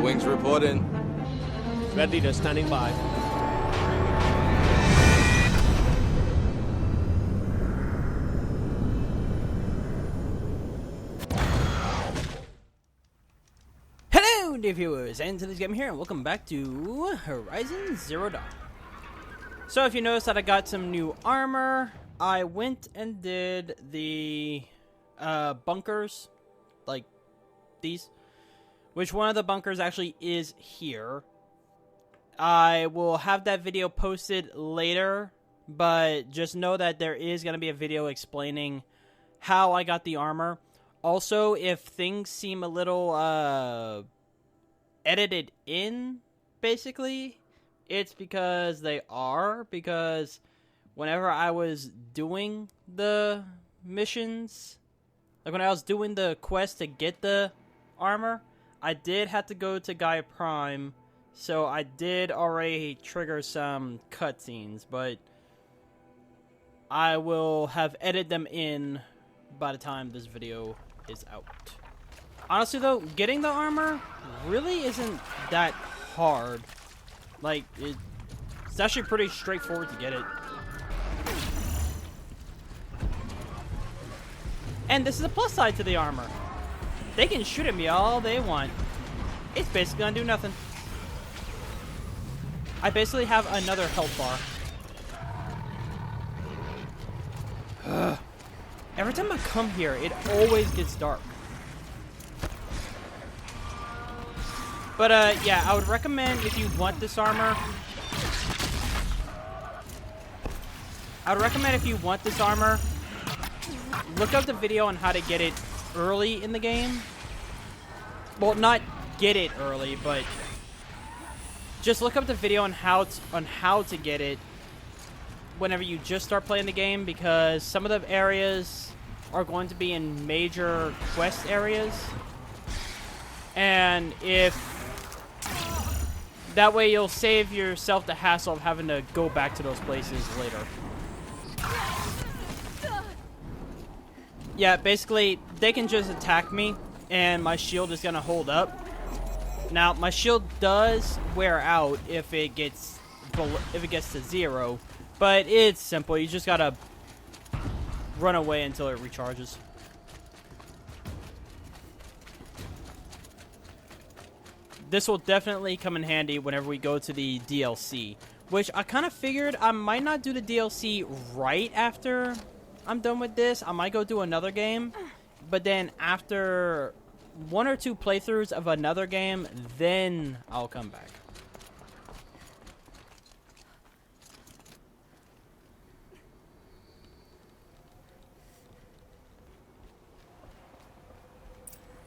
wings reporting. Ready to standing by. Hello, dear viewers, and to this game here, and welcome back to Horizon Zero Dawn. So, if you notice that I got some new armor, I went and did the bunkers, like these, which one of the bunkers actually is here. I will have that video posted later, but just know that there is going to be a video explaining how I got the armor. Also, if things seem a little edited in, basically, it's because they are, because whenever I was doing the missions, like when I was doing the quest to get the armor, I did have to go to Gaia Prime, so I did already trigger some cutscenes, but I will have edited them in by the time this video is out. Honestly though, getting the armor really isn't that hard. Like, it's actually pretty straightforward to get it. And this is a plus side to the armor. They can shoot at me all they want. It's basically gonna do nothing. I basically have another health bar. Every time I come here, it always gets dark. But, yeah, I would recommend if you want this armor... look up the video on how to get it early in the game. Well, not get it early, but... just look up the video on how to get it whenever you just start playing the game, because some of the areas are going to be in major quest areas. And if... that way you'll save yourself the hassle of having to go back to those places later. Yeah, basically, they can just attack me, and my shield is gonna hold up. Now, my shield does wear out if it gets to 0, but it's simple. You just gotta run away until it recharges. This will definitely come in handy whenever we go to the DLC, which I kind of figured I might not do the DLC right after I'm done with this. I might go do another game, but then after 1 or 2 playthroughs of another game, then I'll come back.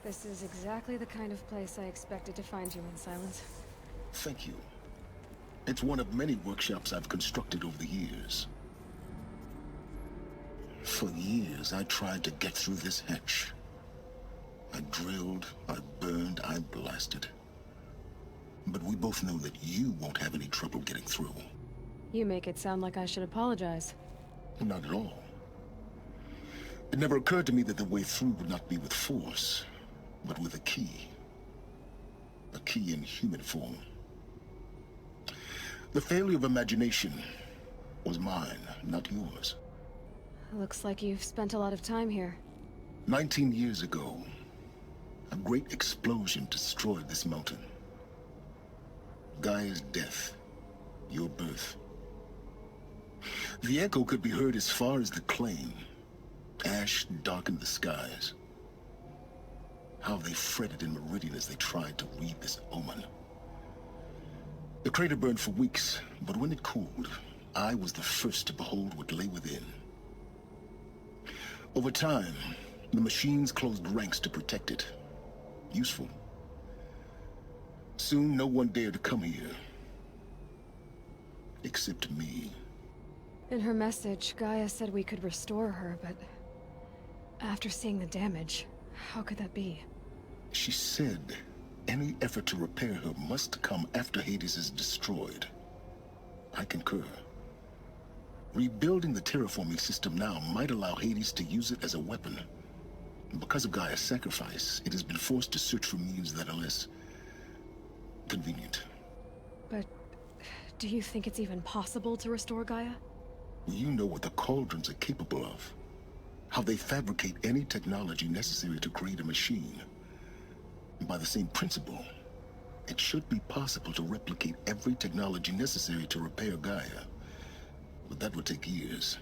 This is exactly the kind of place I expected to find you in, Silence. Thank you. It's one of many workshops I've constructed over the years. For years, I tried to get through this hatch. I drilled, I burned, I blasted. But we both know that you won't have any trouble getting through. You make it sound like I should apologize. Not at all. It never occurred to me that the way through would not be with force, but with a key. A key in human form. The failure of imagination was mine, not yours. Looks like you've spent a lot of time here. 19 years ago, a great explosion destroyed this mountain. Gaia's death, your birth. The echo could be heard as far as the Claim. Ash darkened the skies. How they fretted in Meridian as they tried to read this omen. The crater burned for weeks, but when it cooled, I was the first to behold what lay within. Over time, the machines closed ranks to protect it. Useful. Soon, no one dared to come here. Except me. In her message, Gaia said we could restore her, but... after seeing the damage, how could that be? She said any effort to repair her must come after Hades is destroyed. I concur. Rebuilding the terraforming system now might allow Hades to use it as a weapon. Because of Gaia's sacrifice, it has been forced to search for means that are less Convenient. But do you think it's even possible to restore Gaia? You know what the Cauldrons are capable of. How they fabricate any technology necessary to create a machine. And by the same principle, it should be possible to replicate every technology necessary to repair Gaia. But that would take years.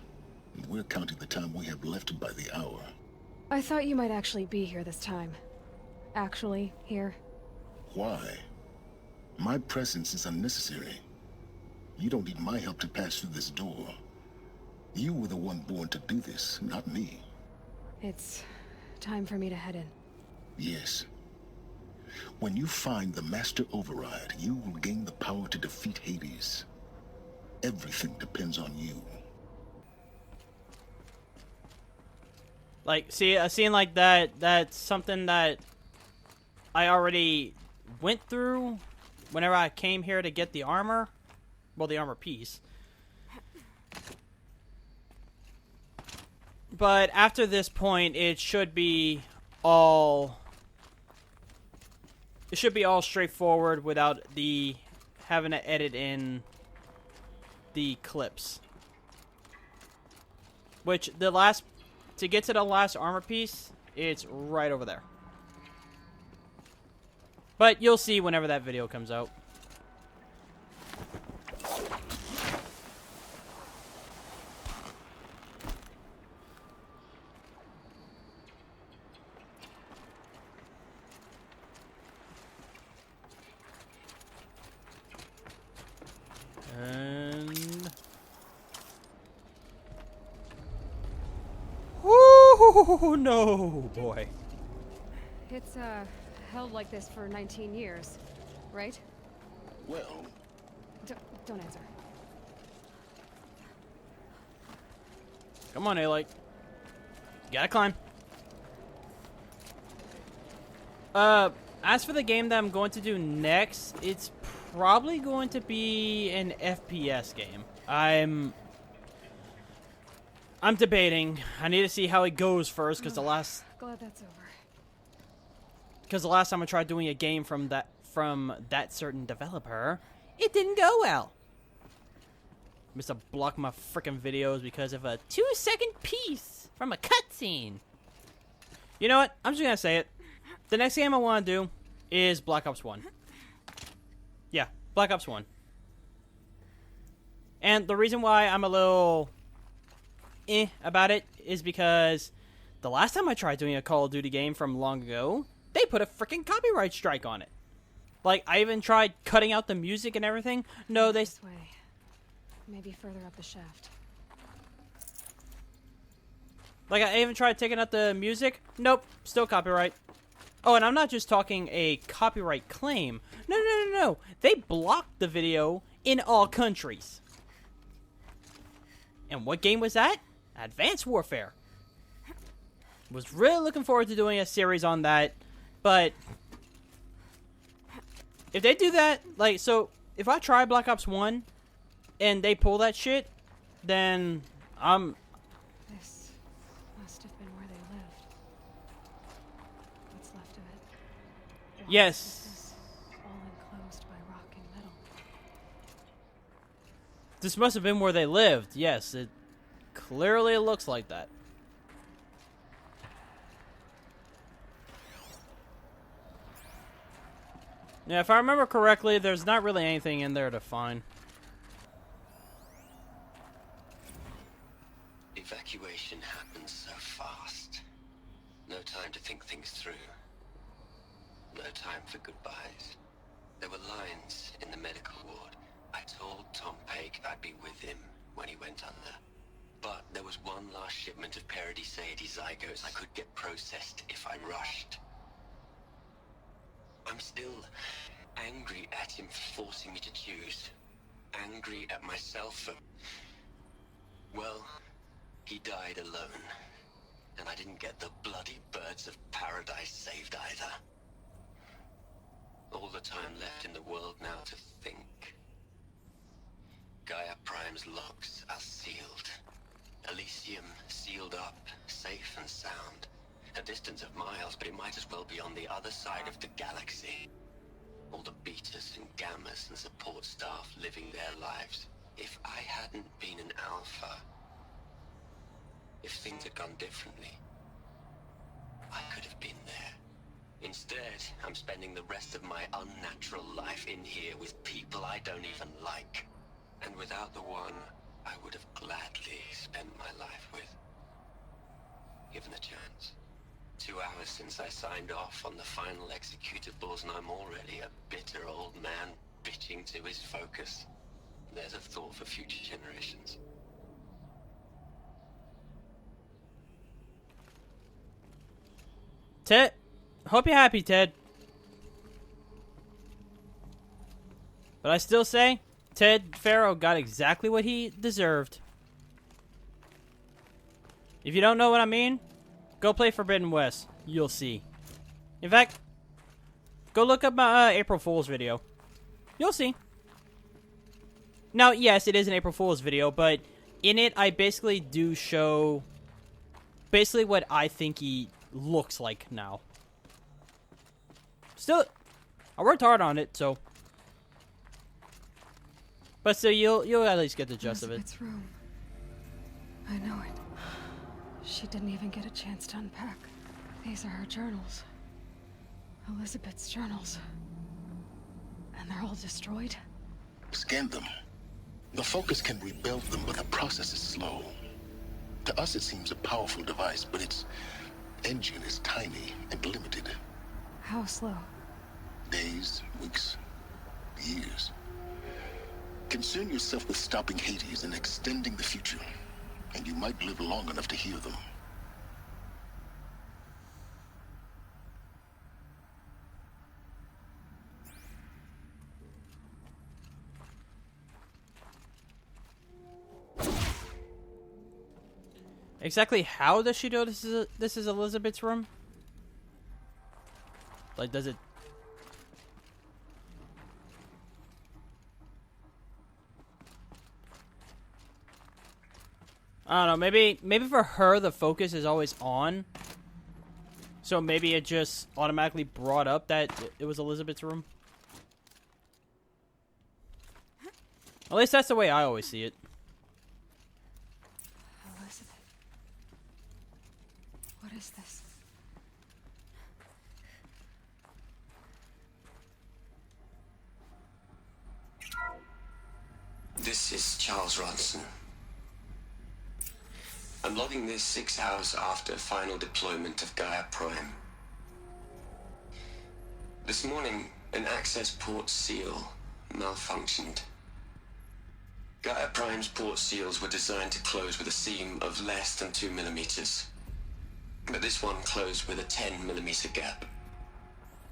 And we're counting the time we have left by the hour. I thought you might actually be here this time. Actually, here. Why? My presence is unnecessary. You don't need my help to pass through this door. You were the one born to do this, not me. It's time for me to head in. Yes. When you find the Master Override, you will gain the power to defeat Hades. Everything depends on you. Like, see, a scene like that, that's something that I already went through whenever I came here to get the armor. Well, the armor piece. But after this point, it should be all straightforward without the having to edit in the clips. Which to get to the last armor piece, it's right over there. But you'll see whenever that video comes out. And whoo, no, boy. It's, held like this for 19 years, right? Well, Don't answer. Come on, Aloy. You gotta climb. As for the game that I'm going to do next, it's probably going to be an FPS game. I'm debating. I need to see how it goes first, because the last time I tried doing a game from that certain developer, it didn't go well. Must have blocked my freaking videos because of a 2-second piece from a cutscene. You know what? I'm just gonna say it. The next game I want to do is Black Ops 1. Yeah, Black Ops 1. And the reason why I'm a little about it is because the last time I tried doing a Call of Duty game from long ago, they put a freaking copyright strike on it. Like, I even tried cutting out the music and everything. No, they... This way. Maybe further up the shaft. Like, I even tried taking out the music. Nope, still copyright. Oh, and I'm not just talking a copyright claim. No. They blocked the video in all countries. And what game was that? Advanced Warfare. Was really looking forward to doing a series on that, but if they do that, like, so if I try Black Ops 1 and they pull that shit, then This must have been where they lived. What's left of it? Yes. This is all enclosed by rock and metal. This must have been where they lived. Yes, it clearly looks like that. Yeah, if I remember correctly, there's not really anything in there to find. Evacuation happens so fast. No time to think things through. No time for goodbyes. There were lines in the medical ward. I told Tom Pake I'd be with him when he went under. But there was one last shipment of Paradis-Sade zygotes I could get processed if I rushed. I'm still angry at him for forcing me to choose. Angry at myself for... Well, he died alone. And I didn't get the bloody birds of paradise saved either. All the time left in the world now to think. Gaia Prime's locks are sealed. Elysium sealed up, safe and sound. A distance of miles, but it might as well be on the other side of the galaxy. All the beaters in gammas and support staff living their lives. If I hadn't been an alpha, if things had gone differently, I could have been there. Instead, I'm spending the rest of my unnatural life in here with people I don't even like. And without the one I would have gladly spent my life with. Given a chance. 2 hours since I signed off on the final executables, and I'm already a bitter old man bitching to his focus. There's a thought for future generations. Ted, hope you're happy, Ted. But I still say, Ted Faro got exactly what he deserved. If you don't know what I mean, go play Forbidden West. You'll see. In fact, go look up my April Fool's video. You'll see. Now, yes, it is an April Fool's video, but in it, I basically do show basically what I think he looks like now. Still, I worked hard on it, so. But still, you'll at least get the gist of it. Elizabeth's room. I know it. She didn't even get a chance to unpack. These are her journals. Elizabeth's journals. And they're all destroyed? Scan them. The Focus can rebuild them, but the process is slow. To us, it seems a powerful device, but its engine is tiny and limited. How slow? Days, weeks, years. Concern yourself with stopping Hades and extending the future, and you might live long enough to hear them. Exactly how does she know this is Elizabeth's room? Like, does it? I don't know. Maybe for her the focus is always on. So maybe it just automatically brought up that it was Elizabeth's room. At least that's the way I always see it. Elizabeth. What is this? This is Charles Ronson. I'm logging this 6 hours after final deployment of Gaia Prime. This morning, an access port seal malfunctioned. Gaia Prime's port seals were designed to close with a seam of less than 2 millimeters. But this one closed with a 10 millimeter gap.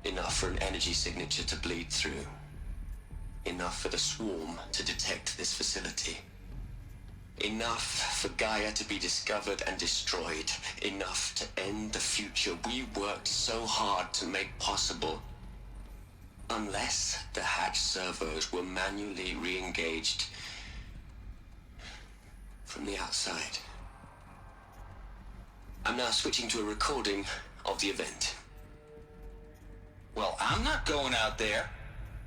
Enough for an energy signature to bleed through. Enough for the swarm to detect this facility. Enough for Gaia to be discovered and destroyed. Enough to end the future we worked so hard to make possible. Unless the hatch servos were manually re-engaged from the outside. I'm now switching to a recording of the event. Well, I'm not going out there.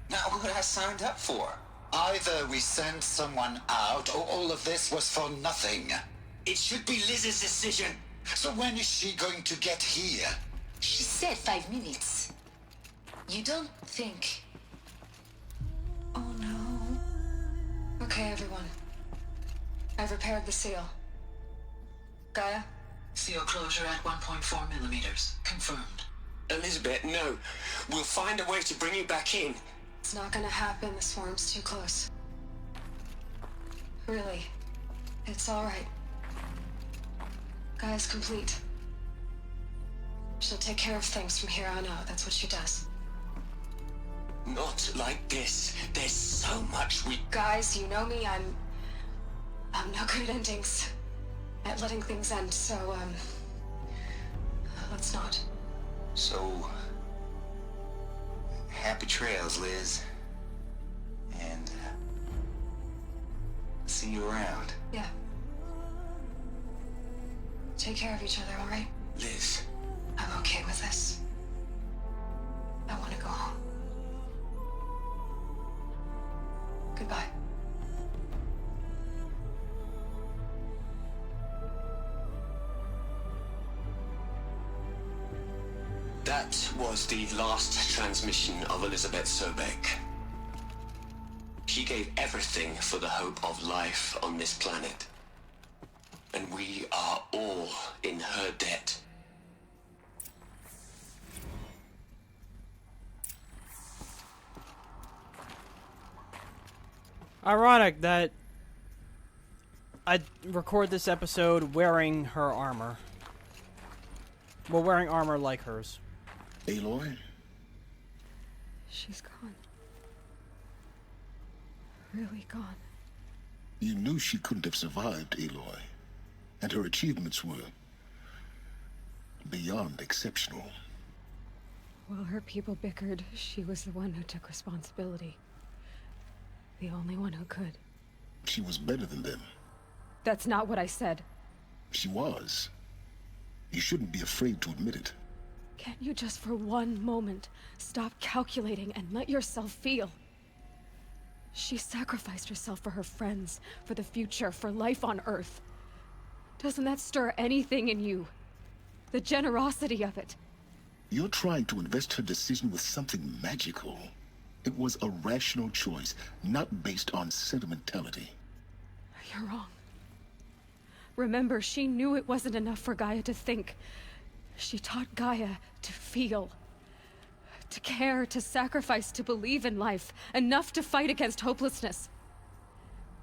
Not what I signed up for. Either we send someone out, or all of this was for nothing. It should be Liz's decision. So when is she going to get here? She said 5 minutes. You don't think... Oh no. Okay, everyone. I've repaired the seal. Gaia? Seal closure at 1.4 millimeters. Confirmed. Elizabeth, no. We'll find a way to bring you back in. It's not gonna happen. The swarm's too close. Really. It's alright. Gaia's complete. She'll take care of things from here on out. That's what she does. Not like this. There's so much we... Guys, you know me. I'm no good at endings. At letting things end, so, let's not. So... happy trails, Liz. And, see you around. Yeah. Take care of each other, alright? Liz. I'm okay with this. I want to go home. Goodbye. That was the last transmission of Elizabeth Sobek. She gave everything for the hope of life on this planet. And we are all in her debt. Ironic that I record this episode wearing her armor. Well, wearing armor like hers. Aloy? She's gone. Really gone. You knew she couldn't have survived, Aloy. And her achievements were beyond exceptional. While her people bickered, she was the one who took responsibility. The only one who could. She was better than them. That's not what I said. She was. You shouldn't be afraid to admit it. Can't you just for one moment stop calculating and let yourself feel? She sacrificed herself for her friends, for the future, for life on Earth. Doesn't that stir anything in you? The generosity of it. You're trying to invest her decision with something magical. It was a rational choice, not based on sentimentality. You're wrong. Remember, she knew it wasn't enough for Gaia to think. She taught Gaia to feel. To care, to sacrifice, to believe in life. Enough to fight against hopelessness.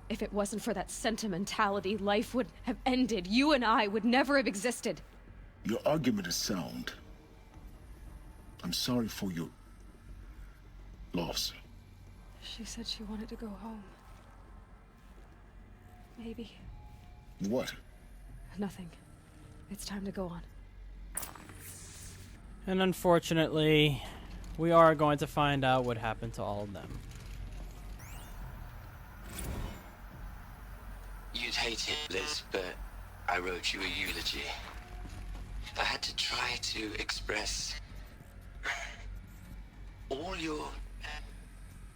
If it wasn't for that sentimentality, life would have ended. You and I would never have existed. Your argument is sound. I'm sorry for your loss. She said she wanted to go home. Maybe. What? Nothing. It's time to go on. And unfortunately, we are going to find out what happened to all of them. You'd hate it, Liz, but I wrote you a eulogy. I had to try to express all your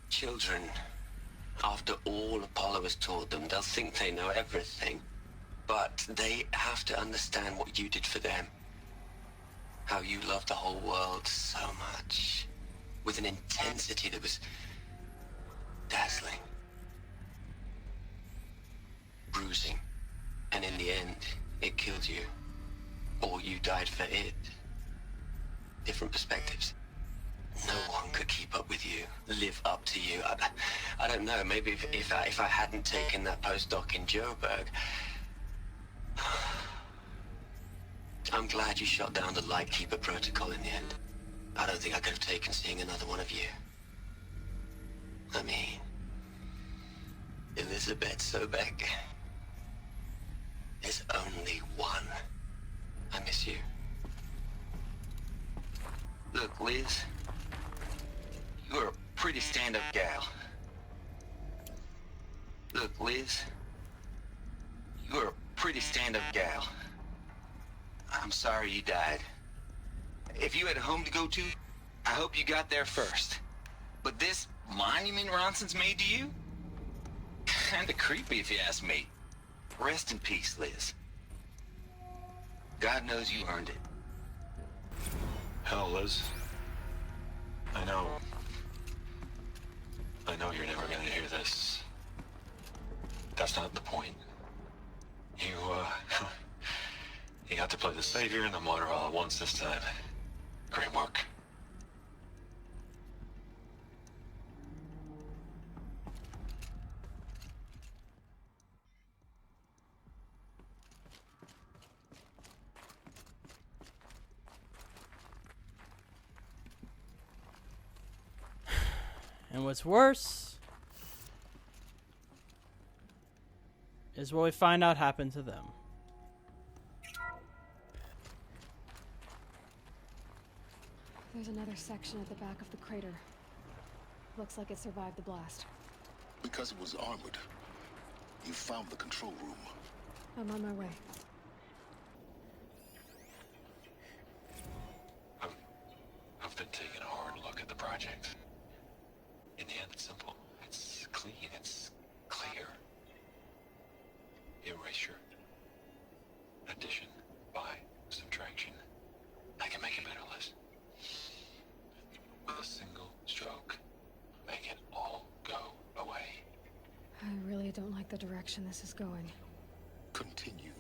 children. After all Apollo has taught them, they'll think they know everything. But they have to understand what you did for them. How you loved the whole world so much. With an intensity that was dazzling. Bruising. And in the end, it killed you. Or you died for it. Different perspectives. No one could keep up with you, live up to you. I don't know, maybe if I hadn't taken that postdoc in Joburg. I'm glad you shot down the Lightkeeper protocol in the end. I don't think I could have taken seeing another one of you. I mean, Elizabeth Sobek. There's only one. I miss you. Look, Liz. You're a pretty stand-up gal. Look, Liz. You're a pretty stand-up gal. I'm sorry you died. If you had a home to go to, I hope you got there first. But this monument Ronson's made to you? Kinda creepy if you ask me. Rest in peace, Liz. God knows you earned it. Hell, Liz. I know you're never gonna hear this. That's not the point. You got to play the savior and the martyr all at once this time. Great work. And what's worse is what we find out happened to them. There's another section at the back of the crater. Looks like it survived the blast. Because it was armored. You found the control room. I'm on my way. I've been taking a hard look at the project. In the end, it's simple. It's clean. It's don't like the direction this is going. Continue.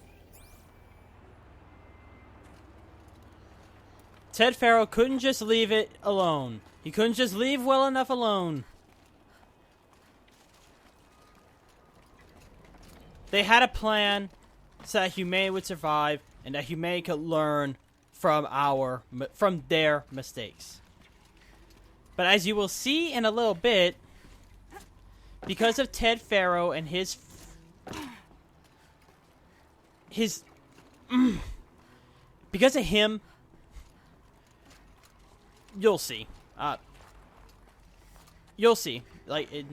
Ted Faro couldn't just leave it alone. He couldn't just leave well enough alone. They had a plan so that humanity would survive and that humanity could learn from their mistakes. But as you will see in a little bit, because of Ted Faro and his because of him, you'll see. You'll see. Like it.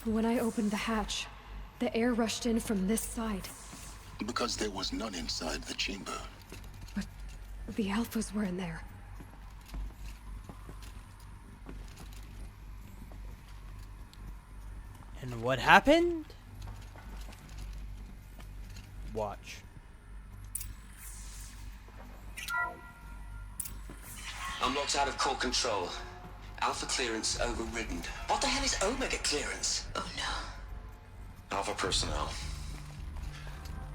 When I opened the hatch, the air rushed in from this side. Because there was none inside the chamber. But the Alphas were in there. And what happened? Watch. I'm locked out of core control. Alpha clearance overridden. What the hell is Omega clearance? Oh no. Alpha personnel.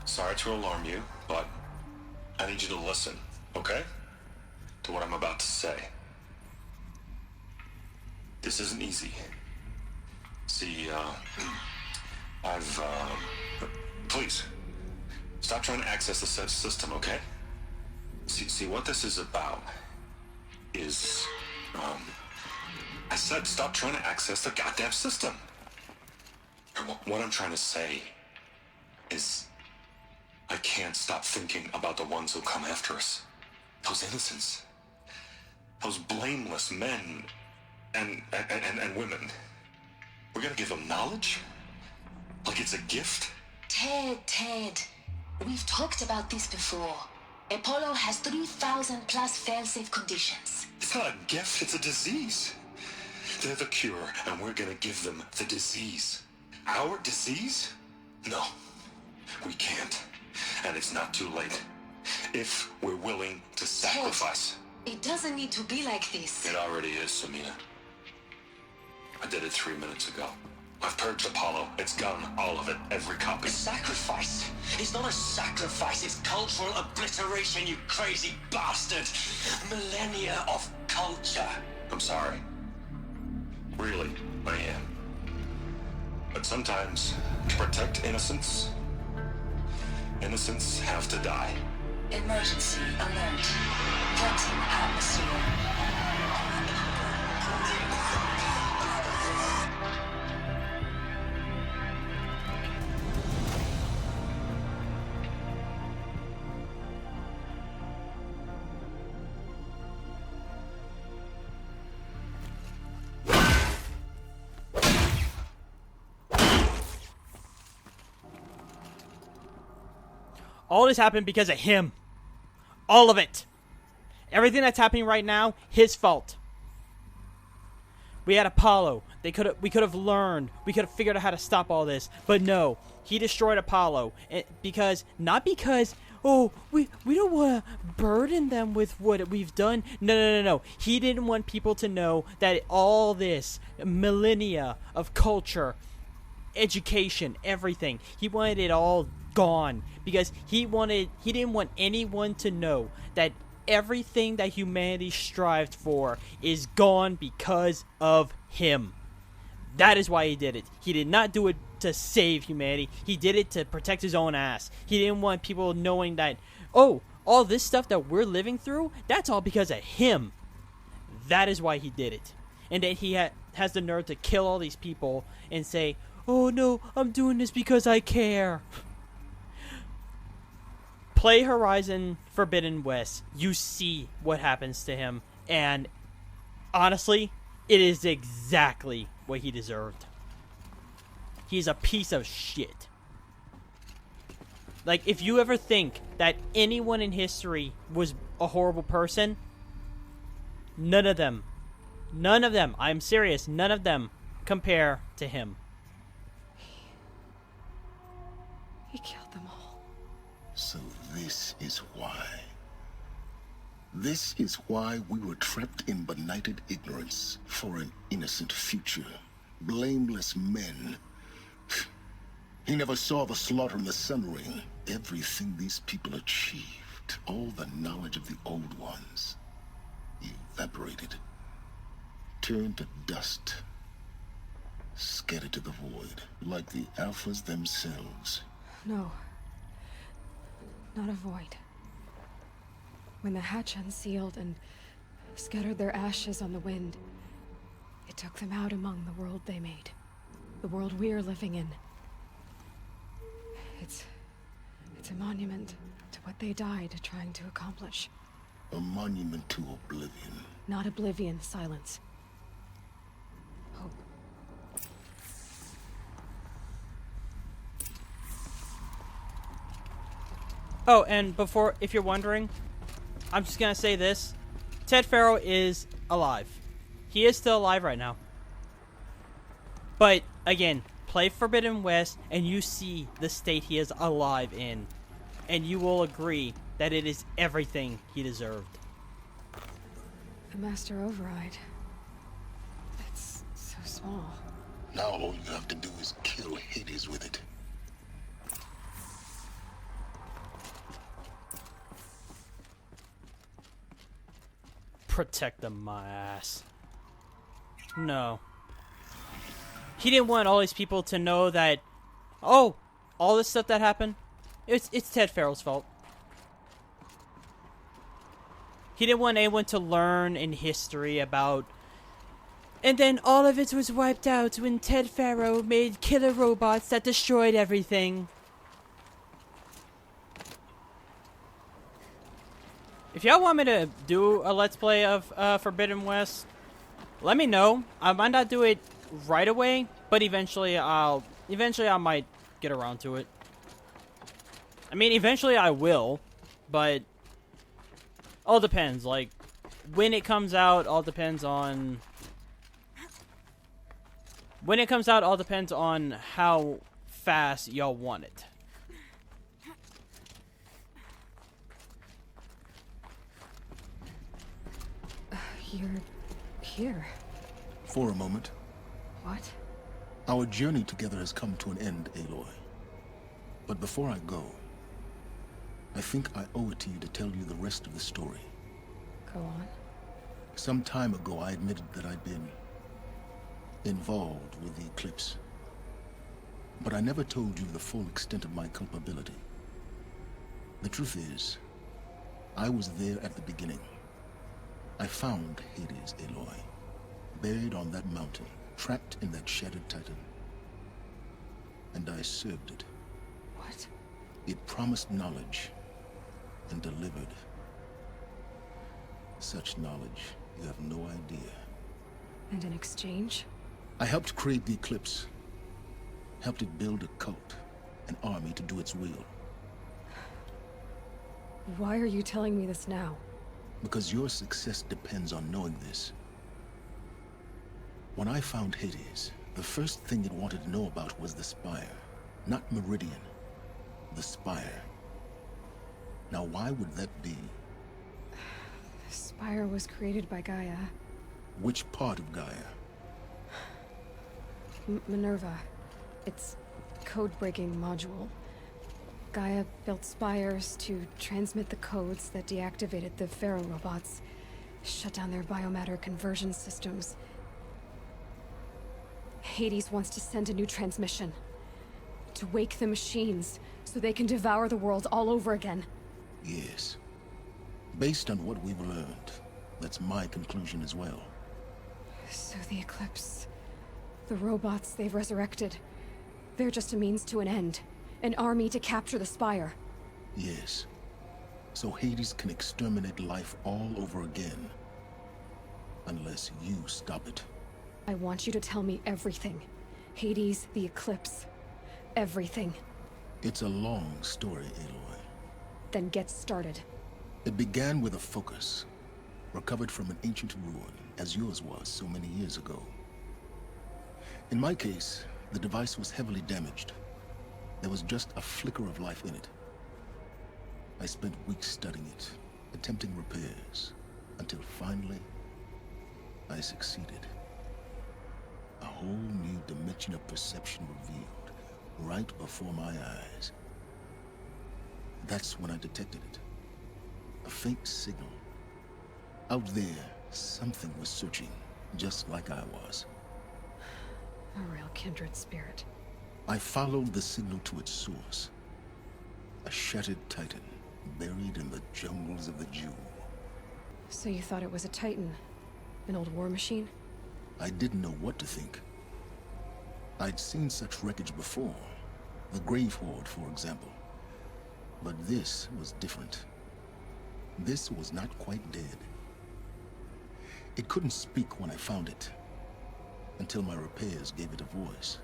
Sorry to alarm you, but I need you to listen, okay? To what I'm about to say. This isn't easy. See, please, stop trying to access the system, okay? See, what this is about is, I said stop trying to access the goddamn system. What I'm trying to say is I can't stop thinking about the ones who come after us. Those innocents. Those blameless men and women. We're gonna give them knowledge? Like it's a gift? Ted. We've talked about this before. Apollo has 3,000 plus fail-safe conditions. It's not a gift, it's a disease. They're the cure, and we're gonna give them the disease. Our disease? No, we can't. And it's not too late. If we're willing to sacrifice. Ted, it doesn't need to be like this. It already is, Samina. I did it 3 minutes ago. I've purged Apollo. It's gone, all of it, every copy. A sacrifice? It's not a sacrifice, it's cultural obliteration, you crazy bastard! Millennia of culture. I'm sorry. Really, I am. But sometimes, to protect innocence, innocents have to die. Emergency alert. Threatening atmosphere. All this happened because of him. All of it. Everything that's happening right now, his fault. We had Apollo. We could have learned. We could have figured out how to stop all this. But no, he destroyed Apollo. Not because, oh, we don't want to burden them with what we've done. No. He didn't want people to know that all this millennia of culture, education, everything, he wanted it all gone because he didn't want anyone to know that everything that humanity strived for is gone because of him. That is why he did it. He did not do it to save humanity. He did it to protect his own ass. He didn't want people knowing that, oh, all this stuff that we're living through, that's all because of him. That is why he did it. And then he has the nerve to kill all these people and say, oh no, I'm doing this because I care. Play Horizon Forbidden West. You see what happens to him. And honestly, it is exactly what he deserved. he's a piece of shit. Like, if you ever think that anyone in history was a horrible person, none of them, I'm serious, none of them compare to him. He killed them all. So this is why. This is why we were trapped in benighted ignorance for an innocent future. Blameless men. He never saw the slaughter in the Sun Ring. Everything these people achieved, all the knowledge of the old ones, evaporated, turned to dust, scattered to the void, like the Alphas themselves. No. Not a void. When the hatch unsealed and scattered their ashes on the wind, it took them out among the world they made. The world we're living in. It's a monument to what they died trying to accomplish. A monument to oblivion. Not oblivion, silence. Hope. Oh, and before, if you're wondering, I'm just gonna say this. Ted Faro is alive. He is still alive right now. But, again, play Forbidden West and you see the state he is alive in. And you will agree that it is everything he deserved. The Master Override. It's so small. Now all you have to do is kill Hades with it. Protect them, my ass. No. He didn't want all these people to know that, oh, all this stuff that happened, it's Ted Faro's fault. He didn't want anyone to learn in history about, and then all of it was wiped out when Ted Faro made killer robots that destroyed everything. If y'all want me to do a Let's Play of Forbidden West, let me know. I might not do it right away, but eventually I might get around to it. I mean, eventually I will, but all depends. Like, when it comes out, all depends on... When it comes out, all depends on how fast y'all want it. You're here. For a moment. What? Our journey together has come to an end, Aloy. But before I go, I think I owe it to you to tell you the rest of the story. Go on. Some time ago, I admitted that I'd been involved with the Eclipse. But I never told you the full extent of my culpability. The truth is, I was there at the beginning. I found Hades, Aloy, buried on that mountain, trapped in that shattered titan. And I served it. What? It promised knowledge and delivered. Such knowledge, you have no idea. And in exchange? I helped create the Eclipse. Helped it build a cult, an army to do its will. Why are you telling me this now? Because your success depends on knowing this. When I found Hades, the first thing it wanted to know about was the Spire. Not Meridian. The Spire. Now why would that be? The Spire was created by Gaia. Which part of Gaia? Minerva. Its code-breaking module. Gaia built spires to transmit the codes that deactivated the Faro robots, shut down their biomatter conversion systems. Hades wants to send a new transmission. To wake the machines, so they can devour the world all over again. Yes. Based on what we've learned, that's my conclusion as well. So the Eclipse... the robots they've resurrected... they're just a means to an end. An army to capture the Spire. Yes. So Hades can exterminate life all over again. Unless you stop it. I want you to tell me everything. Hades, the Eclipse. Everything. It's a long story, Aloy. Then get started. It began with a focus, recovered from an ancient ruin, as yours was so many years ago. In my case, the device was heavily damaged. There was just a flicker of life in it. I spent weeks studying it, attempting repairs, until finally, I succeeded. A whole new dimension of perception revealed, right before my eyes. That's when I detected it. A faint signal. Out there, something was searching, just like I was. A real kindred spirit. I followed the signal to its source. A shattered titan, buried in the jungles of the Jewel. So you thought it was a Titan? An old war machine? I didn't know what to think. I'd seen such wreckage before. The Grave Horde, for example. But this was different. This was not quite dead. It couldn't speak when I found it, until my repairs gave it a voice.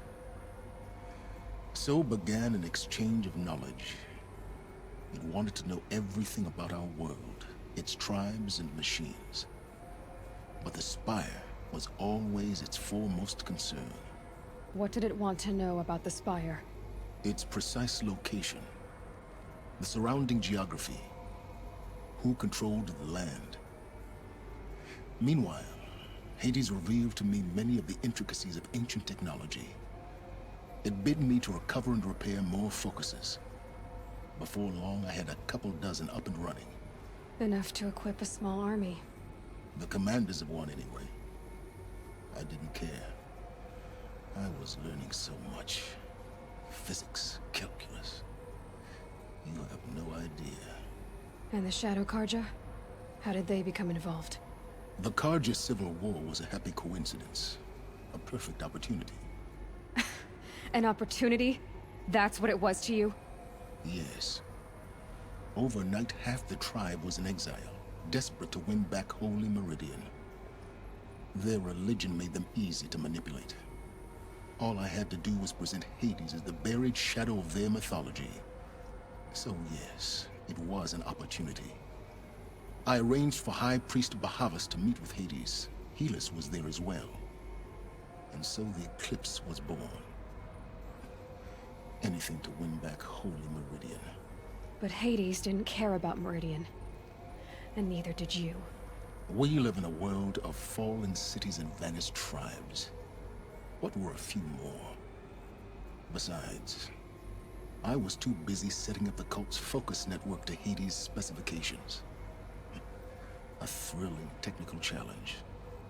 So began an exchange of knowledge. It wanted to know everything about our world, its tribes and machines. But the Spire was always its foremost concern. What did it want to know about the Spire? Its precise location, the surrounding geography, who controlled the land. Meanwhile, Hades revealed to me many of the intricacies of ancient technology. It bid me to recover and repair more focuses. Before long, I had a couple dozen up and running. Enough to equip a small army. The commanders of one, anyway. I didn't care. I was learning so much. Physics, calculus. You have no idea. And the Shadow Carja? How did they become involved? The Carja Civil War was a happy coincidence. A perfect opportunity. An opportunity? That's what it was to you? Yes. Overnight, half the tribe was in exile, desperate to win back Holy Meridian. Their religion made them easy to manipulate. All I had to do was present Hades as the buried shadow of their mythology. So yes, it was an opportunity. I arranged for High Priest Bahavas to meet with Hades. Helis was there as well. And so the Eclipse was born. Anything to win back Holy Meridian. But Hades didn't care about Meridian. And neither did you. We live in a world of fallen cities and vanished tribes. What were a few more? Besides, I was too busy setting up the cult's focus network to Hades' specifications. A thrilling technical challenge,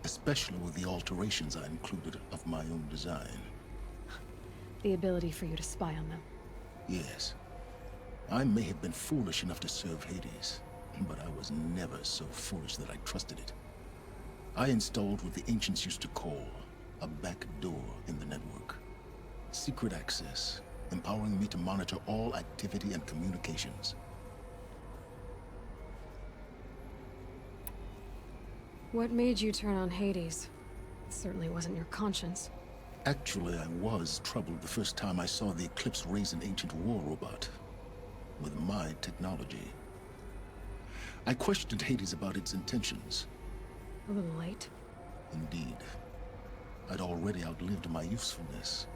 especially with the alterations I included of my own design. The ability for you to spy on them. Yes. I may have been foolish enough to serve Hades, but I was never so foolish that I trusted it. I installed what the ancients used to call a back door in the network. Secret access, empowering me to monitor all activity and communications. What made you turn on Hades? It certainly wasn't your conscience. Actually, I was troubled the first time I saw the Eclipse raise an ancient war robot. With my technology. I questioned Hades about its intentions. A little late. Indeed. I'd already outlived my usefulness.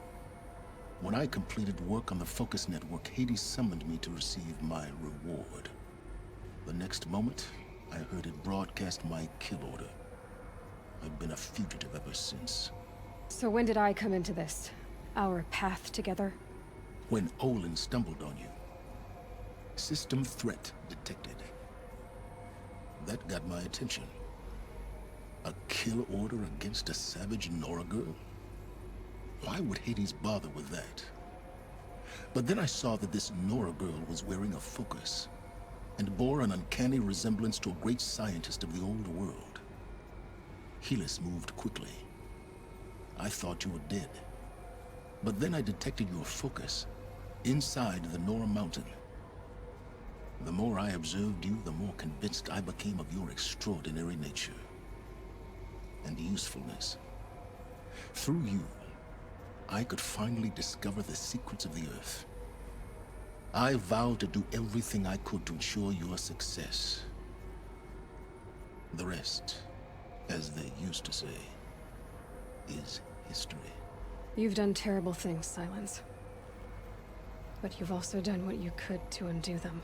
When I completed work on the Focus Network, Hades summoned me to receive my reward. The next moment, I heard it broadcast my kill order. I've been a fugitive ever since. So when did I come into this? Our path together? When Olin stumbled on you. System threat detected. That got my attention. A kill order against a savage Nora girl? Why would Hades bother with that? But then I saw that this Nora girl was wearing a focus, and bore an uncanny resemblance to a great scientist of the old world. Helis moved quickly. I thought you were dead. But then I detected your focus, inside the Nora Mountain. The more I observed you, the more convinced I became of your extraordinary nature. And usefulness. Through you, I could finally discover the secrets of the Earth. I vowed to do everything I could to ensure your success. The rest, as they used to say, is history. You've done terrible things, Silence. But you've also done what you could to undo them.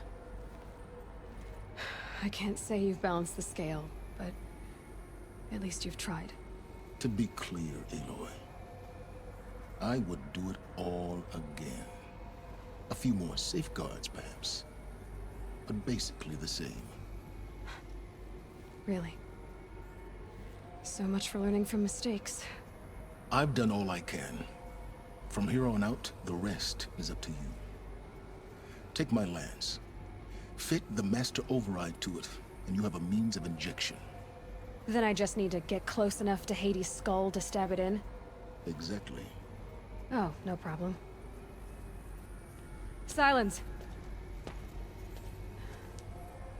I can't say you've balanced the scale, but at least you've tried. To be clear, Aloy, I would do it all again. A few more safeguards, perhaps, but basically the same. Really? So much for learning from mistakes. I've done all I can. From here on out, the rest is up to you. Take my lance. Fit the Master Override to it, and you have a means of injection. Then I just need to get close enough to Hades' skull to stab it in? Exactly. Oh, no problem. Silence!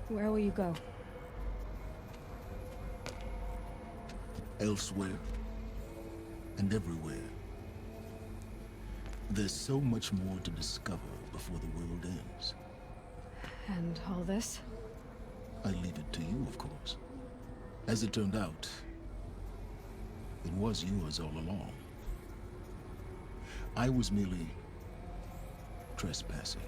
Where will you go? Elsewhere. And everywhere. There's so much more to discover before the world ends. And all this? I leave it to you, of course. As it turned out, it was yours all along. I was merely trespassing.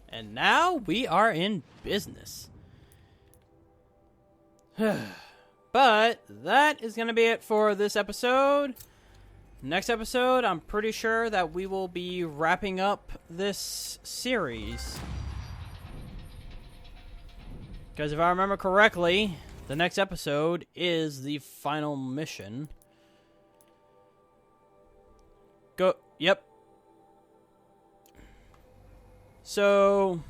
And now we are in business. But that is going to be it for this episode. Next episode, I'm pretty sure that we will be wrapping up this series. Because if I remember correctly, the next episode is the final mission. Yep. So,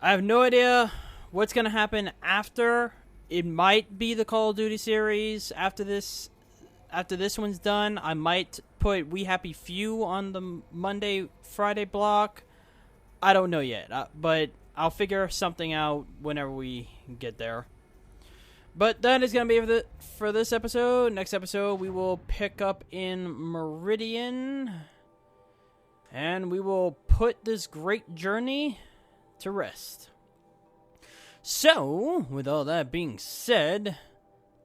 I have no idea what's going to happen after. It might be the Call of Duty series after this one's done. I might put We Happy Few on the Monday, Friday block. I don't know yet, but I'll figure something out whenever we get there. But that is going to be for this episode. Next episode, we will pick up in Meridian. And we will put this great journey to rest. So, with all that being said,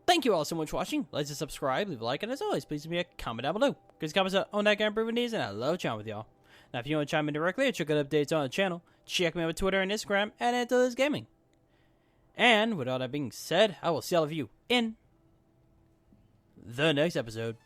thank you all so much for watching. Like and subscribe, leave a like, and as always, please leave me a comment down below. Because comments are on that kind of improving these, and I love chatting with y'all. Now, if you want to chime in directly or check out updates on the channel, check me out on Twitter and Instagram at Antilles Gaming. And with all that being said, I will see all of you in the next episode.